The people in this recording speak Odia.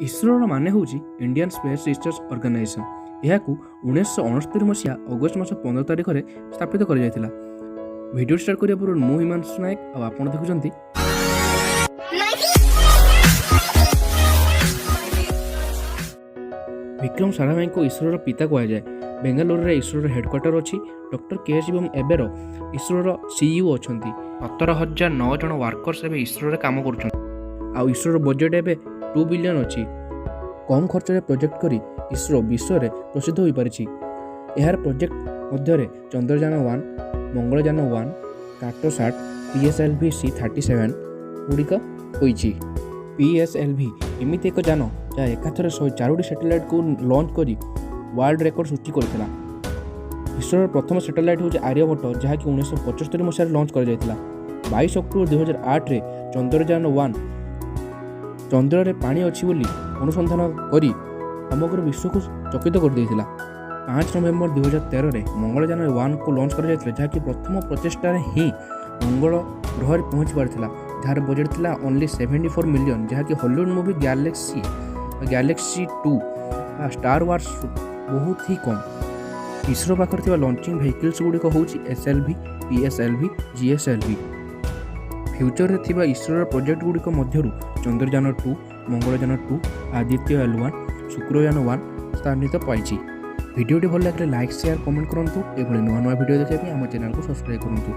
ଇସ୍ରୋର ମାନେ ହେଉଛି ଇଣ୍ଡିଆନ୍ ସ୍ପେସ୍ ରିସର୍ଚ୍ଚ ଅର୍ଗାନାଇଜେସନ୍। ଏହାକୁ 1969 ମସିହା ଅଗଷ୍ଟ ମାସ 15 ତାରିଖରେ ସ୍ଥାପିତ କରାଯାଇଥିଲା। ଭିଡ଼ିଓ ଷ୍ଟାର୍ଟ କରିବା ପୂର୍ବରୁ ମୁଁ ହିମାଂଶୁ ନାୟକ ଆଉ ଆପଣ ଦେଖୁଛନ୍ତି ବିକ୍ରମ ସାରାଭାଇଙ୍କୁ ଇସ୍ରୋର ପିତା କୁହାଯାଏ। ବେଙ୍ଗାଲୁରୁରେ ଇସ୍ରୋର ହେଡକ୍ୱାର୍ଟର ଅଛି। ଡକ୍ଟର କେ ଶିବମ୍ ଏବେର ଇସ୍ରୋର CEO ଅଛନ୍ତି। 17,009 ଜଣ ୱାର୍କର୍ସ ଏବେ ଇସ୍ରୋରେ କାମ କରୁଛନ୍ତି। ଆଉ ଇସ୍ରୋର ବଜେଟ୍ ଏବେ 2 ବିଲିୟନ୍ ଅଛି। କମ୍ ଖର୍ଚ୍ଚରେ ପ୍ରୋଜେକ୍ଟ କରି ଇସ୍ରୋ ବିଶ୍ୱରେ ପ୍ରସିଦ୍ଧ ହୋଇପାରିଛି। ଏହାର ପ୍ରୋଜେକ୍ଟ ମଧ୍ୟରେ ଚନ୍ଦ୍ରଯାନ 1, ମଙ୍ଗଳଯାନ 1, କାର୍ଟୋସାଟ୍, PSLV C-37 ଗୁଡ଼ିକ ହୋଇଛି। PSLV ଏମିତି ଏକ ଯାନ ଯାହା ଏକାଥରେ 104ଟି ସ୍ୟାଟେଲାଇଟ୍କୁ ଲଞ୍ଚ କରି ୱାର୍ଲଡ ରେକର୍ଡ ସୃଷ୍ଟି କରିଥିଲା। ଇସ୍ରୋର ପ୍ରଥମ ସ୍ୟାଟେଲାଇଟ୍ ହେଉଛି ଆର୍ଯ୍ୟଭଟ୍ଟ, ଯାହାକି 1975 ମସିହାରେ ଲଞ୍ଚ କରାଯାଇଥିଲା। 22 ଅକ୍ଟୋବର 2008ରେ ଚନ୍ଦ୍ରଯାନ 1 ଚନ୍ଦ୍ରରେ ପାଣି ଅଛି ବୋଲି ଅନୁସନ୍ଧାନ କରି ସମଗ୍ର ବିଶ୍ୱକୁ ଚକିତ କରିଦେଇଥିଲା। 5 ନଭେମ୍ବର 2013ରେ ମଙ୍ଗଳଯାନ 1କୁ ଲଞ୍ଚ କରାଯାଇଥିଲା, ଯାହାକି ପ୍ରଥମ ପ୍ରଚେଷ୍ଟାରେ ହିଁ ମଙ୍ଗଳ ଗ୍ରହରେ ପହଞ୍ଚି ପାରିଥିଲା। ଯାହାର ବଜେଟ୍ ଥିଲା ଓନ୍ଲି 74 ମିଲିୟନ୍, ଯାହାକି ହଲିଉଡ୍ ମୁଭି ଗ୍ୟାଲେକ୍ସି 2 ବା ଷ୍ଟାର ୱାର୍ସ ବହୁତ ହି କମ୍। ଇସ୍ରୋ ପାଖରେ ଥିବା ଲଞ୍ଚିଂ ଭେହିକିଲ୍ସ ଗୁଡ଼ିକ ହେଉଛି SLV, PSLV, GSLV। ଫ୍ୟୁଚରରେ ଥିବା ଇସ୍ରୋର ପ୍ରୋଜେକ୍ଟ ଗୁଡ଼ିକ ମଧ୍ୟରୁ ଚନ୍ଦ୍ରଯାନ 2, ମଙ୍ଗଳଯାନ 2, ଆଦିତ୍ୟ L1, ଶୁକ୍ରଯାନ 1 ସ୍ଥାନିତ ପାଇଛି। ଭିଡ଼ିଓଟି ଭଲ ଲାଗିଲେ ଲାଇକ୍, ସେୟାର, କମେଣ୍ଟ କରନ୍ତୁ। ଏଭଳି ନୂଆ ନୂଆ ଭିଡ଼ିଓ ଦେଖିବା ପାଇଁ ଆମ ଚ୍ୟାନେଲକୁ ସବସ୍କ୍ରାଇବ୍ କରନ୍ତୁ।